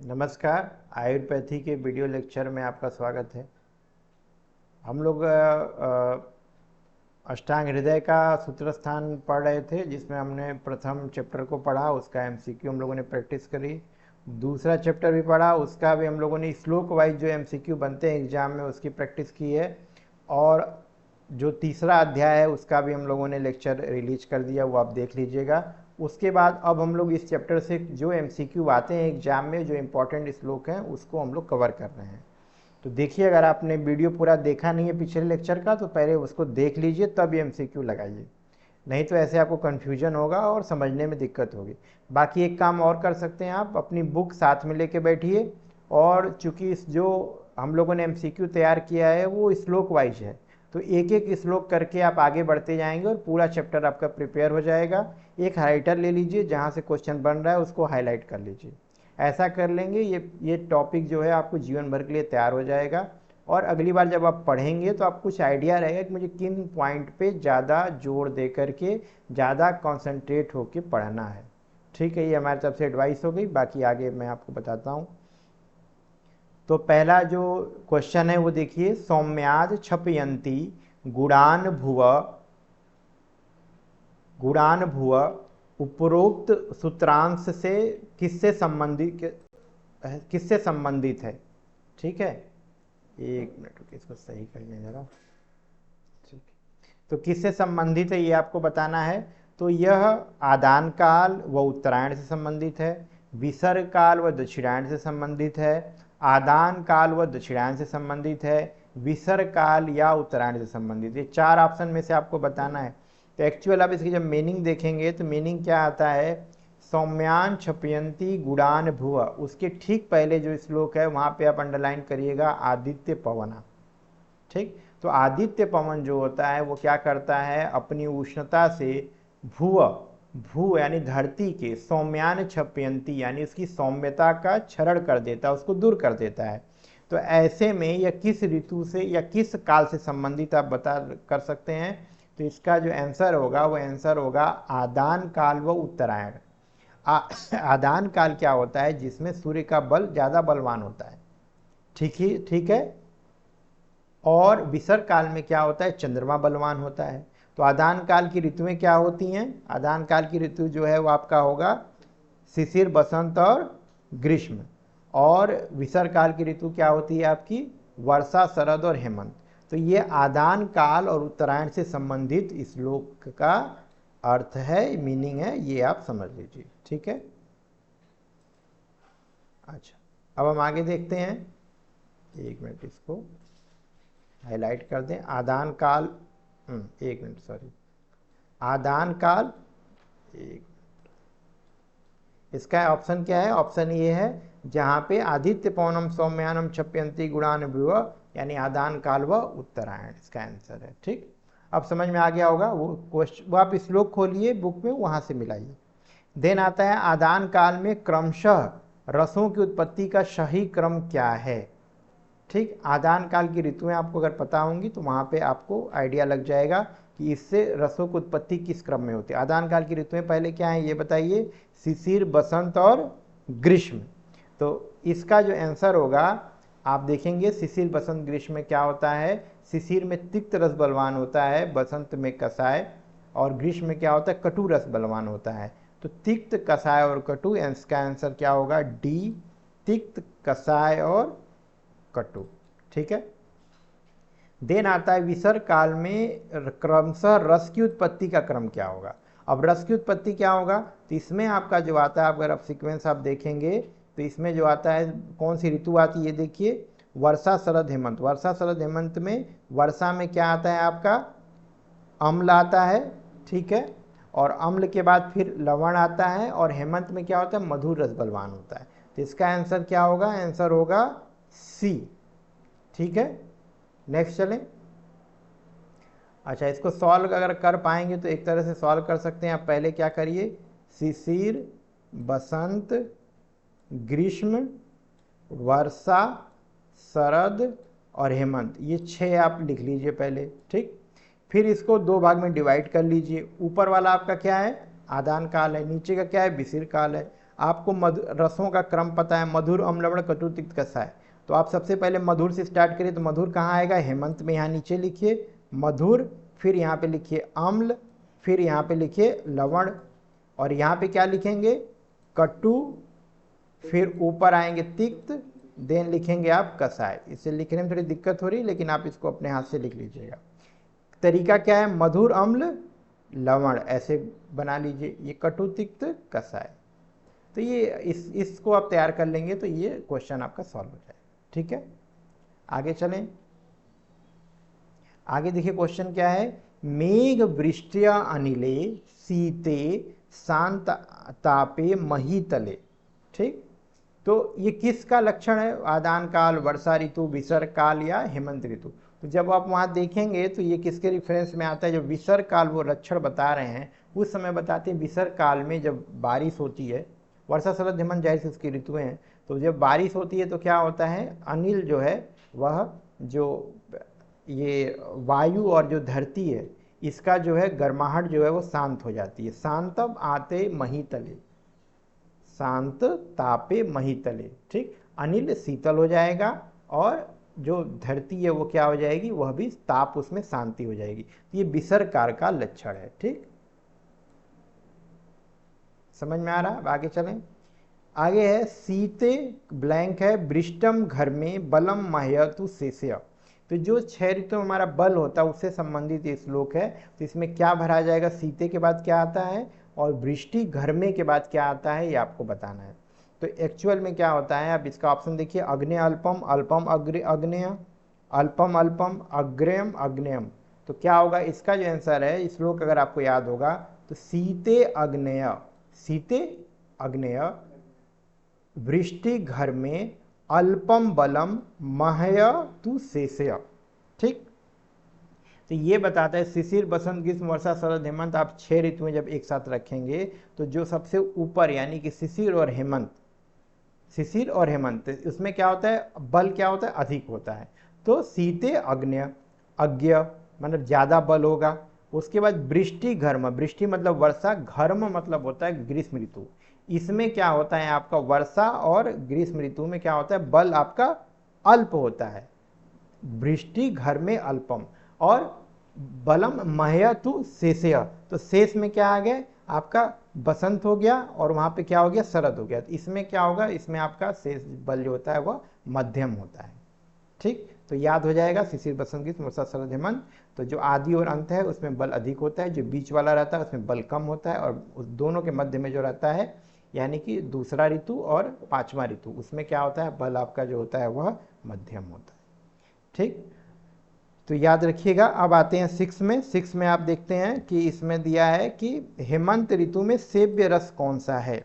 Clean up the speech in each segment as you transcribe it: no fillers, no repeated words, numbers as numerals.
नमस्कार। आयुर्वेदी के video lecture में आपका स्वागत है। हम लोग अष्टांग हृदय का सूत्र स्थान पढ़ रहे थे, जिसमें हमने प्रथम चैप्टर को पढ़ा, उसका एमसीक्यू हम लोगों ने प्रैक्टिस करी। दूसरा चैप्टर भी पढ़ा, उसका भी हम लोगों ने श्लोक वाइज जो एमसीक्यू बनते हैं एग्जाम में उसकी प्रैक्टिस की है। और जो तीसरा अध्याय है उसका भी हम लोगों ने लेक्चर रिलीज कर दिया, वो आप देख लीजिएगा। उसके बाद अब हम लोग इस चैप्टर से जो एमसीक्यू आते हैं एग्जाम में, जो इम्पोर्टेंट श्लोक हैं, उसको हम लोग कवर कर रहे हैं। तो देखिए, अगर आपने वीडियो पूरा देखा नहीं है पिछले लेक्चर का तो पहले उसको देख लीजिए, तब ये एमसीक्यू लगाइए, नहीं तो ऐसे आपको कन्फ्यूजन होगा और समझने में दिक्कत होगी। बाकी एक काम और कर सकते हैं, आप अपनी बुक साथ में लेके बैठिए, और चूंकि जो हम लोगों ने एमसीक्यू तैयार किया है वो श्लोक वाइज है, तो एक एक श्लोक करके आप आगे बढ़ते जाएंगे और पूरा चैप्टर आपका प्रिपेयर हो जाएगा। एक हाइलाइटर ले लीजिए, जहाँ से क्वेश्चन बन रहा है उसको हाईलाइट कर लीजिए। ऐसा कर लेंगे, ये टॉपिक जो है आपको जीवन भर के लिए तैयार हो जाएगा। और अगली बार जब आप पढ़ेंगे तो आपको कुछ आइडिया रहेगा कि मुझे किन पॉइंट पे ज़्यादा जोर दे करके ज़्यादा कॉन्सेंट्रेट होके पढ़ना है। ठीक है, ये हमारी तरफ से एडवाइस हो गई, बाकी आगे मैं आपको बताता हूँ। तो पहला जो क्वेश्चन है वो देखिए, सौम्याद छपयंती गुणान भुव उपरोक्त सूत्रांश से किससे संबंधित है। ठीक है, एक मिनट रुकिए, इसको सही कर लें जरा। ठीक, तो किससे संबंधित है ये आपको बताना है। तो यह आदान काल व उत्तरायण से संबंधित है, विसर्ग काल व दक्षिणायन से संबंधित है, आदान काल व दक्षिणायन से संबंधित है, विसर्ग काल या उत्तरायण से संबंधित। ये चार ऑप्शन में से आपको बताना है। तो एक्चुअल आप इसकी जब मीनिंग देखेंगे तो मीनिंग क्या आता है, सौम्यान क्षपयंती गुणान भुव, उसके ठीक पहले जो श्लोक है वहां पे आप अंडरलाइन करिएगा आदित्य पवना। ठीक, तो आदित्य पवन जो होता है वो क्या करता है, अपनी उष्णता से भुव भू यानी धरती के सौम्यान क्षपयंती यानी उसकी सौम्यता का क्षरण कर देता है, उसको दूर कर देता है। तो ऐसे में यह किस ऋतु से या किस काल से संबंधित आप बता कर सकते हैं। तो इसका जो आंसर होगा वो आंसर होगा आदान काल व उत्तरायण। आदान काल क्या होता है, जिसमें सूर्य का बल ज्यादा बलवान होता है। ठीक है। और विसर्ग काल में क्या होता है, चंद्रमा बलवान होता है। तो आदान काल की ऋतुएं क्या होती हैं, आदान काल की ऋतु जो है वो आपका होगा शिशिर, बसंत और ग्रीष्म। और विसर्ग काल की ऋतु क्या होती है आपकी, वर्षा, शरद और हेमंत। तो ये आदान काल और उत्तरायण से संबंधित श्लोक का अर्थ है, मीनिंग है, ये आप समझ लीजिए। ठीक है, अच्छा अब हम आगे देखते हैं। एक मिनट, इसको हाईलाइट कर दें। आदान काल, एक मिनट सॉरी, आदान काल, एक, इसका ऑप्शन क्या है, ऑप्शन ये है जहां पे आदित्य पौनम सौम्यानम क्षपयंती गुणान भुव, यानी आदान काल व उत्तरायण इसका आंसर है। ठीक, अब समझ में आ गया होगा। वो क्वेश्चन वो आप श्लोक खोलिए बुक में, वहां से मिलाइए। देन आता है आदान काल में क्रमशः रसों की उत्पत्ति का सही क्रम क्या है। ठीक, आदान काल की ऋतुएं आपको अगर पता होंगी तो वहां पे आपको आइडिया लग जाएगा कि इससे रसों की उत्पत्ति किस क्रम में होती है। आदान काल की ऋतुएं पहले क्या है ये बताइए, शिशिर, बसंत और ग्रीष्म। तो इसका जो आंसर होगा, आप देखेंगे शिशिर, बसंत, ग्रीष्म में क्या होता है, शिशिर में तिक्त रस बलवान होता है, बसंत में कसाय, और ग्रीष्म में क्या होता है, कटु रस बलवान होता है। तो तिक्त, कसाय और कटु, इसका आंसर क्या होगा, डी, तिक्त, कसाय और कटु। ठीक है, देन आता है विसर्ग काल में क्रमशः रस की उत्पत्ति का क्रम क्या होगा। अब रस की उत्पत्ति क्या होगा, तो इसमें आपका जो आता है, अगर आप सीक्वेंस आप देखेंगे तो इसमें जो आता है, कौन सी ऋतु आती है, ये देखिए, वर्षा, शरद, हेमंत। वर्षा, शरद, हेमंत में वर्षा में क्या आता है आपका, अम्ल आता है। ठीक है, और अम्ल के बाद फिर लवण आता है, और हेमंत में क्या होता है, मधुर रस बलवान होता है। तो इसका आंसर क्या होगा, आंसर होगा सी। ठीक है, नेक्स्ट चलें। अच्छा, इसको सॉल्व अगर कर पाएंगे तो एक तरह से सॉल्व कर सकते हैं। आप पहले क्या करिए, शिशिर, बसंत, ग्रीष्म, वर्षा, शरद और हेमंत, ये 6 आप लिख लीजिए पहले। ठीक, फिर इसको 2 भाग में डिवाइड कर लीजिए। ऊपर वाला आपका क्या है, आदान काल है, नीचे का क्या है, विसर्ग काल है। आपको रसों का क्रम पता है, मधुर, अम्ल, लवण, कटु, तिक्त, कषाय। तो आप सबसे पहले मधुर से स्टार्ट करिए, तो मधुर कहाँ आएगा, हेमंत में, यहाँ नीचे लिखिए मधुर, फिर यहाँ पे लिखिए अम्ल, फिर यहाँ पे लिखिए लवण, और यहाँ पे क्या लिखेंगे, कटु, फिर ऊपर आएंगे तिक्त, देन लिखेंगे आप कषाय। इसे लिखने में थोड़ी दिक्कत हो रही है, लेकिन आप इसको अपने हाथ से लिख लीजिएगा। तरीका क्या है, मधुर, अम्ल, लवण, ऐसे बना लीजिए, ये कटु, तिक्त, कषाय। तो ये इसको आप तैयार कर लेंगे तो ये क्वेश्चन आपका सॉल्व हो जाएगा। ठीक है, आगे चलें। आगे देखिए क्वेश्चन क्या है, मेघ वृष्टिया अनिले शीते शांत तापे महीतले। ठीक, तो ये किसका लक्षण है, आदान काल, वर्षा ऋतु, विसर्ग काल या हेमंत ऋतु। तो जब आप वहाँ देखेंगे तो ये किसके रिफरेंस में आता है, जब विसर्ग काल वो लक्षण बता रहे हैं उस समय बताते हैं विसर्ग काल में जब बारिश होती है, वर्षा शरद हेमंत जाहिर से उसकी ऋतुएं हैं, तो जब बारिश होती है तो क्या होता है, अनिल जो है वह जो ये वायु और जो धरती है इसका जो है गर्माहट जो है वो शांत हो जाती है। शांतम आते महीतले, शांत तापे महीतले। ठीक, अनिल शीतल हो जाएगा और जो धरती है वो क्या हो जाएगी, वह भी ताप, उसमें शांति हो जाएगी। ये विसर्ग काल का लक्षण है। ठीक, समझ में आ रहा है। अब आगे चलें। आगे है सीते ब्लैंक है वृष्टम घर में बलम मह्यतु शेषय। तो जो 6 ऋतु में हमारा बल होता है उससे संबंधित ये श्लोक है। तो इसमें क्या भरा जाएगा, सीते के बाद क्या आता है और वृष्टि घर में के बाद क्या आता है, ये आपको बताना है। तो एक्चुअल में क्या होता है, अब इसका ऑप्शन देखिए, अग्नेय अल्पम, अल्पम अग्नेय, अल्पम अल्पम, अग्रेयम अग्नेयम। तो क्या होगा, इसका जो आंसर है, इस श्लोक अगर आपको याद होगा तो सीते अग्नेय, सीते अग्नेय, वृष्टि घर में, अल्पम बलम, मह्यतु शेषय। ठीक, तो ये बताता है शिशिर, बसंत, ग्रीष्म, वर्षा, शरद, हेमंत, आप 6 ऋतुएं जब एक साथ रखेंगे तो जो सबसे ऊपर यानी कि शिशिर और हेमंत, शिशिर और हेमंत, उसमें क्या होता है, बल क्या होता है, अधिक होता है। तो सीते अग्न्य, अज्ञ मतलब ज्यादा बल होगा। उसके बाद वृष्टि घर्म, वृष्टि मतलब वर्षा, घर्म मतलब होता है ग्रीष्म ऋतु। इसमें क्या होता है आपका, वर्षा और ग्रीष्म ऋतु में क्या होता है, बल आपका अल्प होता है। वृष्टि घर में अल्पम, और बलम मह्यतु शेषय, तो शेष में क्या आ गया आपका, बसंत हो गया, और वहां पे क्या हो गया, शरद हो गया। तो इसमें क्या होगा, इसमें आपका शेष बल जो होता है वह मध्यम होता है। ठीक, तो याद हो जाएगा, शिशिर, बसंत, ग्रीष्म, वर्षा, शरद, हेमंत। तो जो आदि और अंत है उसमें बल अधिक होता है, जो बीच वाला रहता है उसमें बल कम होता है, और उस दोनों के मध्य में जो रहता है यानी कि दूसरा ऋतु और 5वां ऋतु, उसमें क्या होता है, बल आपका जो होता है वह मध्यम होता है। ठीक, तो याद रखिएगा। अब आते हैं 6 में। 6 में आप देखते हैं कि इसमें दिया है कि हेमंत ऋतु में सेव्य रस कौन सा है।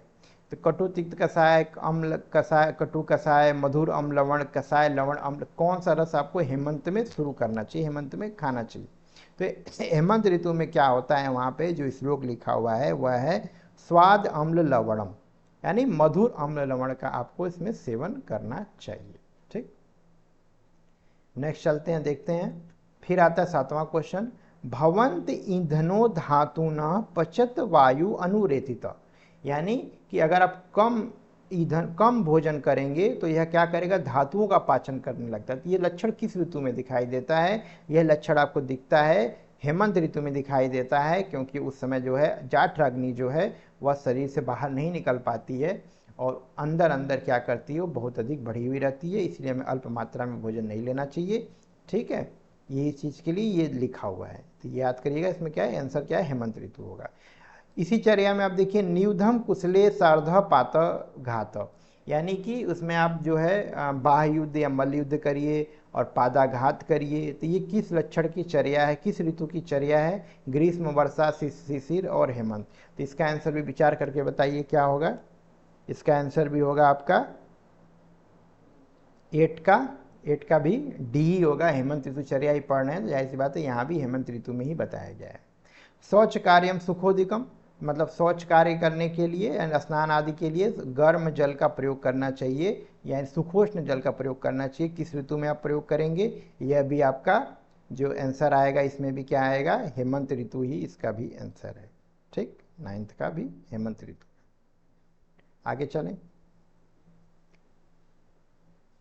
तो कटु, तिक्त, कषाय, अम्ल, कषाय, कटु, कषाय, मधुर, अम्ल, लवण, कषाय, लवण, अम्ल, कौन सा रस आपको हेमंत में शुरू करना चाहिए, हेमंत में खाना चाहिए। तो हेमंत ऋतु में क्या होता है, वहाँ पे जो श्लोक लिखा हुआ है वह है स्वाद अम्ल लवणम, यानी मधुर अम्ल लवण का आपको इसमें सेवन करना चाहिए। ठीक, नेक्स्ट चलते हैं, देखते हैं। फिर आता है 7वां क्वेश्चन, भवंत ईंधनो धातुना पचत वायु अनुरेतित। यानी कि अगर आप कम ईंधन, कम भोजन करेंगे तो यह क्या करेगा, धातुओं का पाचन करने लगता है। तो ये लक्षण किस ऋतु में दिखाई देता है, यह लक्षण आपको दिखता है हेमंत ऋतु में दिखाई देता है, क्योंकि उस समय जो है जाठ अग्नि जो है वह शरीर से बाहर नहीं निकल पाती है और अंदर अंदर क्या करती है, वो बहुत अधिक बढ़ी हुई रहती है, इसलिए हमें अल्प मात्रा में भोजन नहीं लेना चाहिए। ठीक है, ये चीज़ के लिए ये लिखा हुआ है, तो याद करिएगा इसमें क्या है, आंसर क्या है, हेमंत ऋतु होगा। इसी चर्या में आप देखिए, न्यूधम कुशले सार्ध पात घात, यानी कि उसमें आप जो है बाह्य युद्ध या मल्ल युद्ध करिए और पादाघात करिए। तो ये किस लक्षण की चर्या है, किस ऋतु की चर्या है, ग्रीष्म, वर्षा, शिशिर और हेमंत। तो इसका आंसर भी विचार करके बताइए क्या होगा। इसका आंसर भी होगा आपका 8 का भी डी ही होगा, हेमंत ऋतु चर्या ही पढ़ रहे हैं, जाहिर सी बात है यहाँ भी हेमंत ऋतु में ही बताया गया है। शौच कार्यम सुखोदिकम, मतलब शौच कार्य करने के लिए, स्नान आदि के लिए गर्म जल का प्रयोग करना चाहिए, यानी सुखोष्ण जल का प्रयोग करना चाहिए। किस ऋतु में आप प्रयोग करेंगे, यह भी आपका जो आंसर आएगा इसमें भी क्या आएगा, हेमंत ऋतु ही इसका भी आंसर है। ठीक, 9th का भी हेमंत ऋतु। आगे चलें।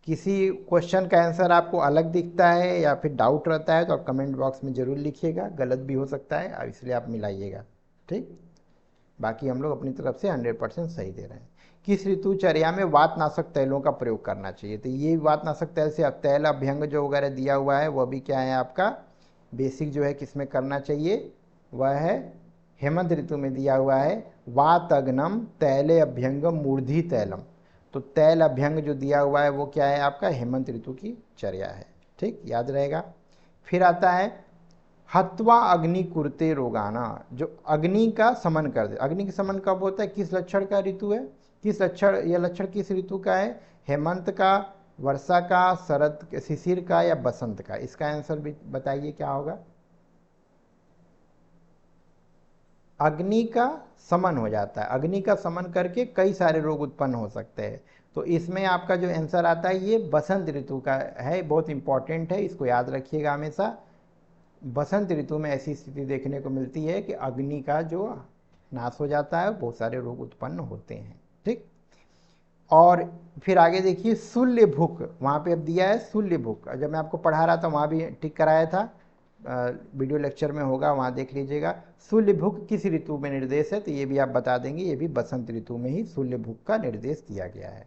किसी क्वेश्चन का आंसर आपको अलग दिखता है या फिर डाउट रहता है तो आप कमेंट बॉक्स में ज़रूर लिखिएगा, गलत भी हो सकता है इसलिए आप मिलाइएगा, ठीक। बाकी हम लोग अपनी तरफ से 100% सही दे रहे हैं। किस ऋतुचर्या में वातनाशक तैलों का प्रयोग करना चाहिए? तो ये वातनाशक तैल से तैल अभ्यंग जो वगैरह दिया हुआ है वह भी क्या है आपका बेसिक जो है किस में करना चाहिए, वह है हेमंत ऋतु में दिया हुआ है वातअग्नम तैले अभ्यंगम मूर्धि तैलम। तो तैल अभ्यंग जो दिया हुआ है वो क्या है आपका हेमंत ऋतु की चर्या है, ठीक, याद रहेगा। फिर आता है हत्वा अग्नि कुरते रोगाना, जो अग्नि का समन कर दे। अग्नि का समन कब होता है, किस लक्षण का ऋतु है, किस लक्षण, यह लक्षण किस ऋतु का है, हेमंत का, वर्षा का, शरद, शिशिर का या बसंत का? इसका आंसर भी बताइए क्या होगा। अग्नि का समन हो जाता है, अग्नि का समन करके कई सारे रोग उत्पन्न हो सकते हैं। तो इसमें आपका जो आंसर आता है ये बसंत ऋतु का है, बहुत इंपॉर्टेंट है, इसको याद रखिएगा हमेशा। बसंत ऋतु में ऐसी स्थिति देखने को मिलती है कि अग्नि का जो नाश हो जाता है, बहुत सारे रोग उत्पन्न होते हैं, ठीक। और फिर आगे देखिए शूल्य भूख, वहाँ पे अब दिया है शूल्य भूख। जब मैं आपको पढ़ा रहा था वहाँ भी टिक कराया था, वीडियो लेक्चर में होगा, वहाँ देख लीजिएगा। शूल्य भूख किस ऋतु में निर्देश है, तो ये भी आप बता देंगे, ये भी बसंत ऋतु में ही शूल्य भूख का निर्देश दिया गया है।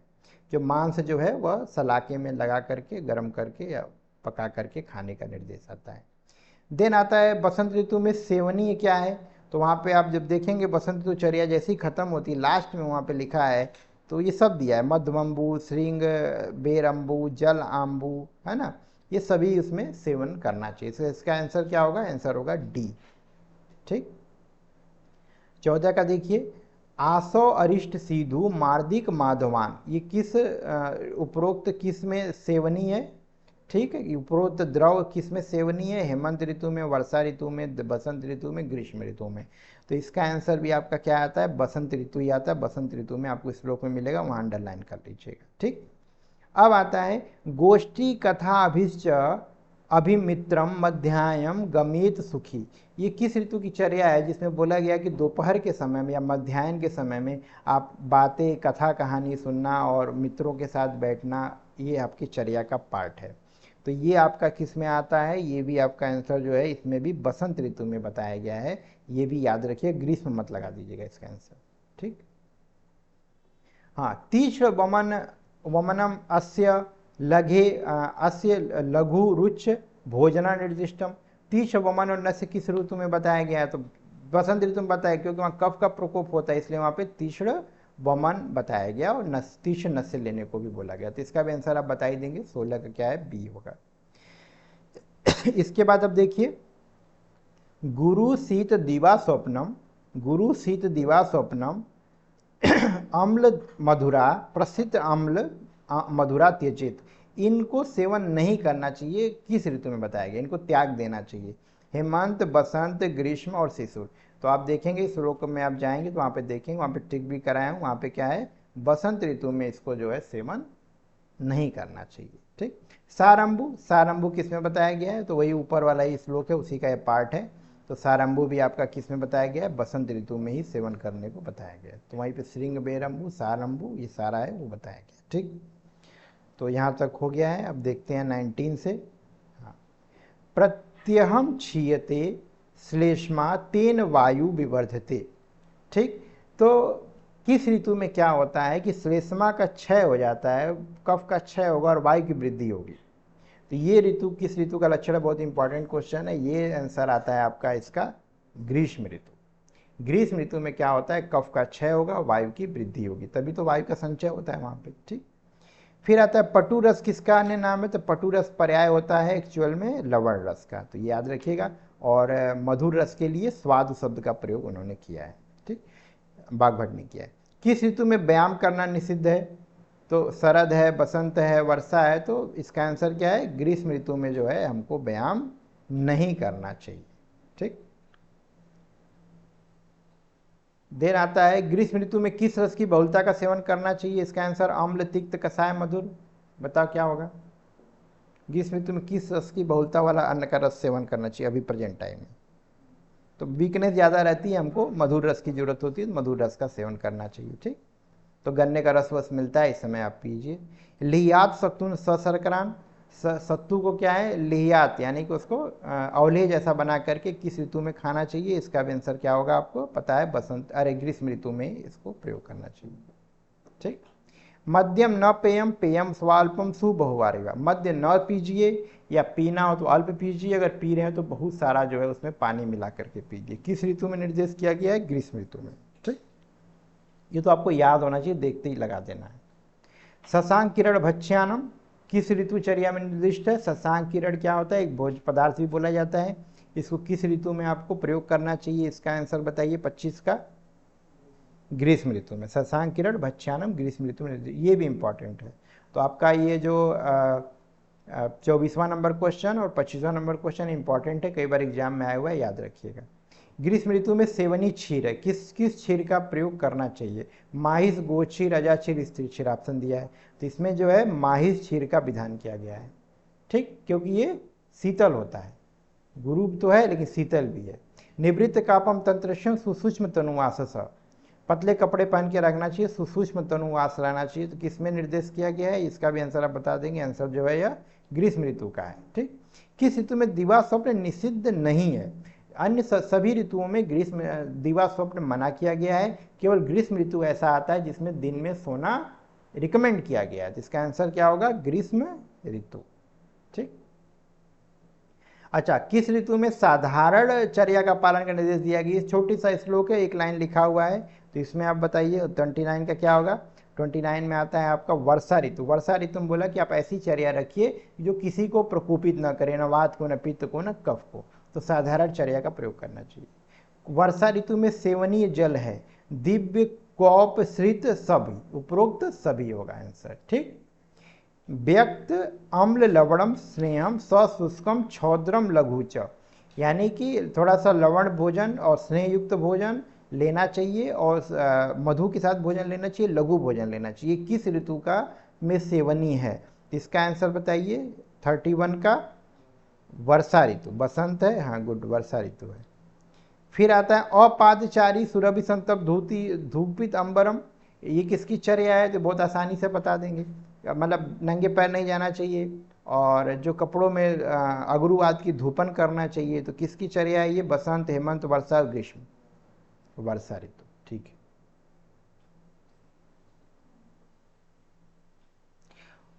जो मांस जो है वह सलाके में लगा करके गर्म करके या पका करके खाने का निर्देश आता है। देन आता है बसंत ऋतु में सेवनीय क्या है, तो वहाँ पे आप जब देखेंगे बसंत ऋतुचर्या जैसी खत्म होती है लास्ट में वहाँ पे लिखा है, तो ये सब दिया है मध्यमंबू, श्रृंग, बेरंबू, जल आम्बू, है ना, ये सभी उसमें सेवन करना चाहिए। तो इसका आंसर क्या होगा, आंसर होगा डी, ठीक। 14 का देखिए आसो अरिष्ट सीधु मार्दिक माधवान, ये किस उपरोक्त किस में सेवनीय है, ठीक है। उपरोक्त द्रव किस में सेवनीय है, हेमंत ऋतु में, वर्षा ऋतु में, बसंत ऋतु में, ग्रीष्म ऋतु में। तो इसका आंसर भी आपका क्या आता है, बसंत ऋतु ही आता है। बसंत ऋतु में आपको श्लोक में मिलेगा, वहाँ अंडरलाइन कर लीजिएगा, ठीक। अब आता है गोष्ठी कथा अभिश्च अभिमित्रम मध्यायम गमीत सुखी, ये किस ऋतु की चर्या है जिसमें बोला गया कि दोपहर के समय में या मध्याह्न के समय में आप बातें कथा कहानी सुनना और मित्रों के साथ बैठना, ये आपकी चर्या का पार्ट है। तो ये आपका किस में आता है, ये भी आपका आंसर जो है इसमें भी बसंत ऋतु में बताया गया है, ये भी याद रखिए, ग्रीष्म मत लगा दीजिएगा इसका आंसर, ठीक। हाँ, तीक्ष्ण वमन वमनम अस्य लघे अस्य लघु रुच भोजना निर्दिष्टम, तीक्ष्ण वमन और नस्य किस ऋतु में बताया गया है, तो बसंत ऋतु में बताया, क्योंकि वहाँ कफ का प्रकोप होता है इसलिए वहाँ पे तीक्ष्ण वमन बताया गया और तीक्ष्ण नस्य लेने को भी बोला गया। तो इसका भी आंसर आप बता ही देंगे, 16 का क्या है, बी होगा। इसके बाद अब देखिए गुरु शीत दिवा स्वप्नम, गुरु शीत दिवा स्वप्नम अम्ल मधुरा प्रसिद्ध अम्ल मधुरा त्यजित, इनको सेवन नहीं करना चाहिए, किस ऋतु में बताया गया, इनको त्याग देना चाहिए, हेमंत, बसंत, ग्रीष्म और शिशुर। तो आप देखेंगे इस श्लोक में आप जाएंगे तो वहाँ पे देखेंगे, वहाँ पे टिक भी कराया हूँ, वहाँ पे क्या है, बसंत ऋतु में इसको जो है सेवन नहीं करना चाहिए, ठीक। सारंबु, सारंबु किस में बताया गया है, तो वही ऊपर वाला ही श्लोक है, उसी का ये पार्ट है। तो सारंबु भी आपका किस में बताया गया है, बसंत ऋतु में ही सेवन करने को बताया गया है। तो वहीं पे श्रृंग, बेरंबु, सारंबु ये सारा है वो बताया गया, ठीक। तो यहाँ तक हो गया है। अब देखते हैं 19 से। हाँ, प्रत्यहम क्षीयते श्लेष्मा तेन वायु विवर्धते, ठीक। तो किस ऋतु में क्या होता है कि श्लेष्मा का क्षय हो जाता है, कफ का क्षय होगा और वायु की वृद्धि होगी। तो ये ऋतु किस ऋतु का लक्षण है, बहुत इंपॉर्टेंट क्वेश्चन है, ये आंसर आता है आपका इसका ग्रीष्म ऋतु। ग्रीष्म ऋतु में क्या होता है, कफ का क्षय होगा, वायु की वृद्धि होगी, तभी तो वायु का संचय होता है वहाँ पे, ठीक। फिर आता है पटु रस, किसका अन्य नाम है, तो पटु रस पर्याय होता है एक्चुअल में लवण रस का, तो ये याद रखिएगा। और मधुर रस के लिए स्वाद शब्द का प्रयोग उन्होंने किया है, ठीक, बागभट ने किया है। किस ऋतु में व्यायाम करना निषिद्ध है, तो शरद है, बसंत है, वर्षा है, तो इसका आंसर क्या है, ग्रीष्म ऋतु में जो है हमको व्यायाम नहीं करना चाहिए, ठीक। देन आता है ग्रीष्म ऋतु में किस रस की बहुलता का सेवन करना चाहिए, इसका आंसर अम्ल, तिक्त, कषाय, मधुर, बताओ क्या होगा। ग्रीष्म ऋतु में किस रस की बहुलता वाला अन्न का रस सेवन करना चाहिए अभी प्रेजेंट टाइम में, तो वीकनेस ज़्यादा रहती है, हमको मधुर रस की जरूरत होती है, तो मधुर रस का सेवन करना चाहिए, ठीक। तो गन्ने का रस वस मिलता है, इस समय आप पीजिए। लिहियात सत्तुन सशर्करान, सत्तू को क्या है, लिहियात यानी कि उसको अवलेह जैसा बना करके किस ऋतु में खाना चाहिए, इसका भी आंसर क्या होगा आपको पता है, बसंत अरे ग्रीष्म ऋतु में इसको प्रयोग करना चाहिए। ठीक। मध्यम न पेयम, पेयम स्वाल्पम सुबहुवारेगा, मध्य न पीजिए, या पीना हो तो अल्प पीजिए, अगर पी रहे हैं तो बहुत सारा जो है उसमें पानी मिला करके पीजिए। किस ऋतु में निर्देश किया गया है, ग्रीष्म ऋतु में। ठीक, ये तो आपको याद होना चाहिए, देखते ही लगा देना है। शशांक किरण भक्ष्यानम किस ऋतुचर्या में निर्दिष्ट है, शशांक किरण क्या होता है, एक भोज्य पदार्थ भी बोला जाता है, इसको किस ऋतु में आपको प्रयोग करना चाहिए, इसका आंसर बताइए 25 का, ग्रीष्म ऋतु में। शशांक किरण भक्ष्यानम ग्रीष्म ऋतु में, ये भी इंपॉर्टेंट है। तो आपका ये जो 24वां नंबर क्वेश्चन और 25वां नंबर क्वेश्चन इंपॉर्टेंट है, कई बार एग्जाम में आया हुआ है, याद रखिएगा। ग्रीष्म ऋतु में सेवनी क्षीर है, किस किस क्षीर का प्रयोग करना चाहिए, माहिस, गोक्षीर, अजाक्षीर, स्त्री क्षीर ऑप्शन दिया है, तो इसमें जो है माहिस क्षीर का विधान किया गया है। ठीक, क्योंकि ये शीतल होता है, गुरु तो है लेकिन शीतल भी है। निवृत्त कापम तंत्र सुसूक्ष्म तनुवास, पतले कपड़े पहन के रखना चाहिए, सुसूक्ष्म तनुवास रहना चाहिए, तो किसमें निर्देश किया गया है, इसका भी आंसर आप बता देंगे, आंसर जो है यह ग्रीष्म ऋतु का है। ठीक, किस ऋतु में दिवा स्वप्न निषिद्ध नहीं है, अन्य सभी ऋतुओं में ग्रीष्म दिवा स्वप्न मना किया गया है, केवल ग्रीष्म ऋतु ऐसा आता है जिसमें दिन में सोना रिकमेंड किया गया है, तो इसका आंसर क्या होगा, ग्रीष्म ऋतु। ठीक, अच्छा, किस ऋतु में साधारण चर्या का पालन का निर्देश दिया गया, छोटी सा श्लोक है, एक लाइन लिखा हुआ है, तो इसमें आप बताइए 29 का क्या होगा। 29 में आता है आपका वर्षा ऋतु। वर्षा ऋतु में बोला कि आप ऐसी चर्या रखिए जो किसी को प्रकोपित न करे, न वात को, न पित्त को, न कफ को, तो साधारण चर्या का प्रयोग करना चाहिए। वर्षा ऋतु में सेवनीय जल है, दिव्य कौप श्रित सभी, उपरोक्त सभी होगा आंसर। ठीक, व्यक्त अम्ल लवणम स्नेहम सशुष्कम क्षौद्रम लघुच, यानी कि थोड़ा सा लवण भोजन और स्नेहयुक्त भोजन लेना चाहिए, और मधु के साथ भोजन लेना चाहिए, लघु भोजन लेना चाहिए। किस ऋतु का में सेवनी है, इसका आंसर बताइए 31 का, वर्षा ऋतु, बसंत है, हाँ गुड, वर्षा ऋतु है। फिर आता है अपादचारी सुरभि संतप धूति धूपित अंबरम, ये किसकी चर्या है, तो बहुत आसानी से बता देंगे, मतलब नंगे पैर नहीं जाना चाहिए, और जो कपड़ों में अगरू आदि की धूपन करना चाहिए, तो किसकी चर्या है ये, बसंत, हेमंत, वर्षा, ग्रीष्म, वर्षा ऋतु। ठीक है,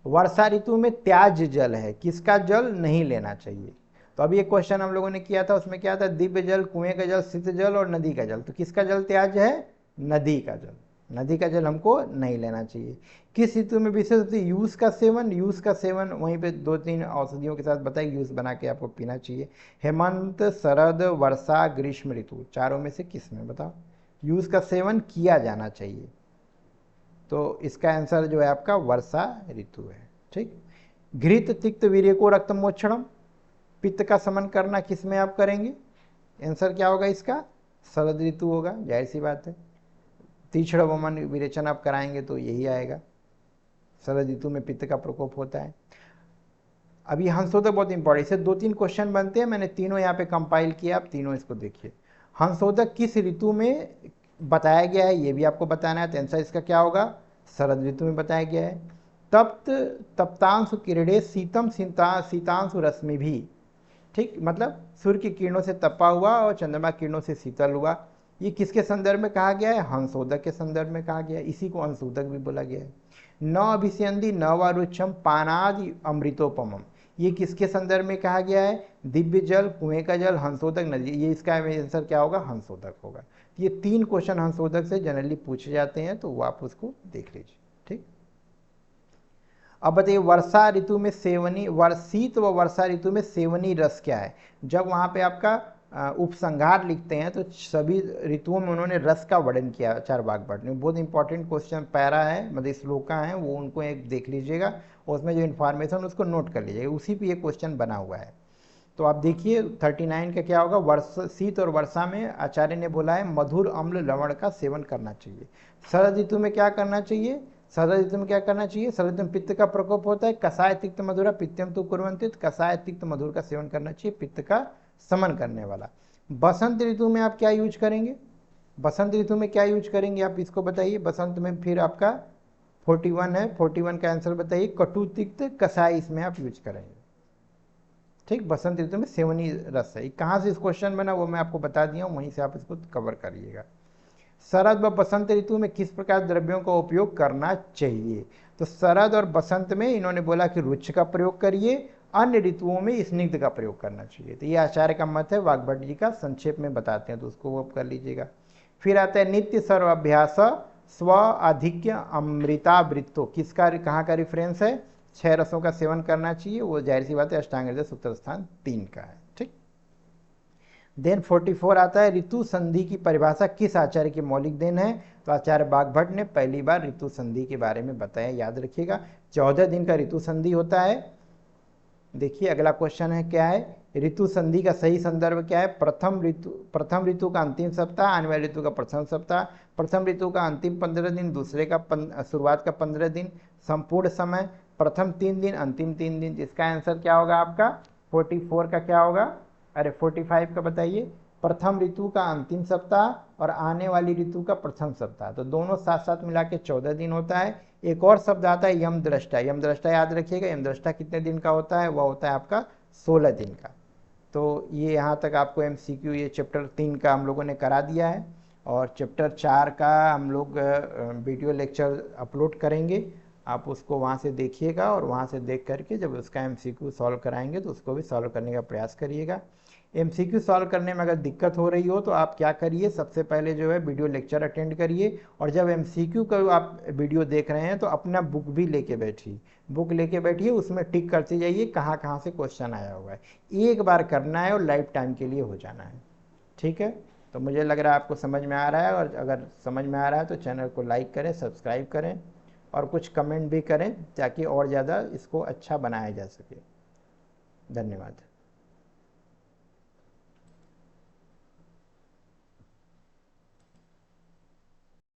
वर्षा ऋतु में त्याज्य जल है, किसका जल नहीं लेना चाहिए, तो अभी एक क्वेश्चन हम लोगों ने किया था, उसमें क्या था, दिव्य जल, कुएं का जल, शीत जल और नदी का जल, तो किसका जल त्याज्य है, नदी का जल, नदी का जल हमको नहीं लेना चाहिए। किस ऋतु में विशेष यूज का सेवन, यूज का सेवन वहीं पे 2-3 औषधियों के साथ बताइए, यूज बना के आपको पीना चाहिए। हेमंत, शरद, वर्षा, ग्रीष्म ऋतु, चारों में से किस में बताओ यूज का सेवन किया जाना चाहिए, तो इसका आंसर जो है आपका वर्षा ऋतु है। ठीक, घृत तिक्त वीर्य को रक्तमोक्षणम, पित्त का समन करना किस में आप करेंगे, आंसर क्या होगा इसका, शरद ऋतु होगा, जाहिर सी बात है। तीक्ष्ण वमन विरेचन आप कराएंगे तो यही आएगा, शरद ऋतु में पित्त का प्रकोप होता है। अभी हंसोदक बहुत इंपॉर्टेंट, इसे 2-3 क्वेश्चन बनते हैं, मैंने तीनों यहाँ पे कंपाइल किया, आप तीनों इसको देखिए। हंसोदक किस ऋतु में बताया गया है, ये भी आपको बताना है, तो आंसर इसका क्या होगा, शरद ऋतु में बताया गया है। तप्त तप्तांशु किरणे शीतम शीतांशु रश्मि भी, ठीक, मतलब सूर्य की किरणों से तपा हुआ और चंद्रमा किरणों से शीतल हुआ, ये किसके संदर्भ में कहा गया है, हंसोदक के संदर्भ में कहा गया है, इसी को हंसोदक भी बोला गया है। न अभिषेंदी न वारुक्षम पानादि अमृतोपमम, ये किसके संदर्भ में कहा गया है, दिव्य जल, कुएं का जल, हंसोदक, नदी, ये इसका आंसर क्या होगा, हंसोदक होगा। ये 3 क्वेश्चन हंसोदक से जनरली पूछे जाते हैं, तो वो आप उसको देख लीजिए। ठीक, अब बताइए वर्षा ऋतु में सेवनी, शीत व वर्षा ऋतु में सेवनी रस क्या है, जब वहां पे आपका उपसंहार लिखते हैं तो सभी ऋतुओं में उन्होंने रस का वर्णन किया 4 भाग में, बहुत इंपॉर्टेंट क्वेश्चन पैरा है, मतलब श्लोका है, वो उनको एक देख लीजिएगा, और उसमें जो इन्फॉर्मेशन उसको नोट कर लीजिएगा, उसी पे ये क्वेश्चन बना हुआ है। तो आप देखिए 39 का क्या होगा, शीत और वर्षा में आचार्य ने बोला है मधुर अम्ल लवण का सेवन करना चाहिए। शरद ऋतु में क्या करना चाहिए, शरद ऋतु में क्या करना चाहिए, शरद ऋतु में पित्त का प्रकोप होता है, कषाय तिक्त मधुरा पित्तम तो कुर्वन्ति, कषाय तिक्त मधुर का सेवन करना चाहिए, पित्त का समन करने वाला। बसंत ऋतु में आप क्या यूज करेंगे, बसंत ऋतु में क्या यूज करेंगे आप इसको बताइए। बसंत में फिर आपका 41 है, 41 का आंसर बताइए। कटु तिक्त कसाई इसमें आप यूज करेंगे। ठीक, बसंत ऋतु में सेवनी रस है। कहाँ से इस क्वेश्चन बना वो मैं आपको बता दिया हूँ, वहीं से आप इसको कवर करिएगा। शरद व बसंत ऋतु में किस प्रकार द्रव्यों का उपयोग करना चाहिए? तो शरद और बसंत में इन्होंने बोला कि रुच्छ का प्रयोग करिए, अन्य ऋतुओं में स्निग्ध का प्रयोग करना चाहिए। तो ये आचार्य का मत है, वाग्भट जी का संक्षेप में बताते हैं, तो उसको वो कर लीजिएगा। फिर आता है नित्य सर्वाभ्यास स्व आधिक्य अमृतावृत्तो, किसका कहाँ का रेफरेंस है? 6 रसों का सेवन करना चाहिए, वो जाहिर सी बात है अष्टांग हृदय सूत्र स्थान 3 का है। ठीक, देन 44 आता है ऋतु संधि की परिभाषा किस आचार्य की मौलिक देन है? तो आचार्य वाग्भट ने पहली बार ऋतु संधि के बारे में बताया, याद रखिएगा। 14 दिन का ऋतु संधि होता है। देखिए अगला क्वेश्चन है, क्या है? ऋतु संधि का सही संदर्भ क्या है? प्रथम ऋतु का अंतिम सप्ताह, आने वाले ऋतु का प्रथम सप्ताह, प्रथम ऋतु का अंतिम 15 दिन, दूसरे का शुरुआत का 15 दिन, संपूर्ण समय, प्रथम 3 दिन, अंतिम 3 दिन। इसका आंसर क्या होगा आपका? 44 का क्या होगा? अरे 45 का बताइए। प्रथम ऋतु का अंतिम सप्ताह और आने वाली ऋतु का प्रथम सप्ताह, तो दोनों साथ साथ मिला के 14 दिन होता है। एक और शब्द आता है यम दृष्टा। यम दृष्टा याद रखिएगा, यम दृष्टा कितने दिन का होता है? वह होता है आपका 16 दिन का। तो ये यहाँ तक आपको MCQ ये चैप्टर 3 का हम लोगों ने करा दिया है, और चैप्टर 4 का हम लोग वीडियो लेक्चर अपलोड करेंगे, आप उसको वहाँ से देखिएगा, और वहाँ से देख करके जब उसका MCQ सॉल्व कराएंगे तो उसको भी सॉल्व करने का प्रयास करिएगा। MCQ सॉल्व करने में अगर दिक्कत हो रही हो तो आप क्या करिए, सबसे पहले जो है वीडियो लेक्चर अटेंड करिए, और जब MCQ का आप वीडियो देख रहे हैं तो अपना बुक भी लेके बैठिए। बुक लेके बैठिए, उसमें टिक करते जाइए कहाँ कहाँ से क्वेश्चन आया हुआ है। एक बार करना है और लाइफ टाइम के लिए हो जाना है। ठीक है, तो मुझे लग रहा है आपको समझ में आ रहा है, और अगर समझ में आ रहा है तो चैनल को लाइक करें, सब्सक्राइब करें, और कुछ कमेंट भी करें ताकि और ज़्यादा इसको अच्छा बनाया जा सके। धन्यवाद।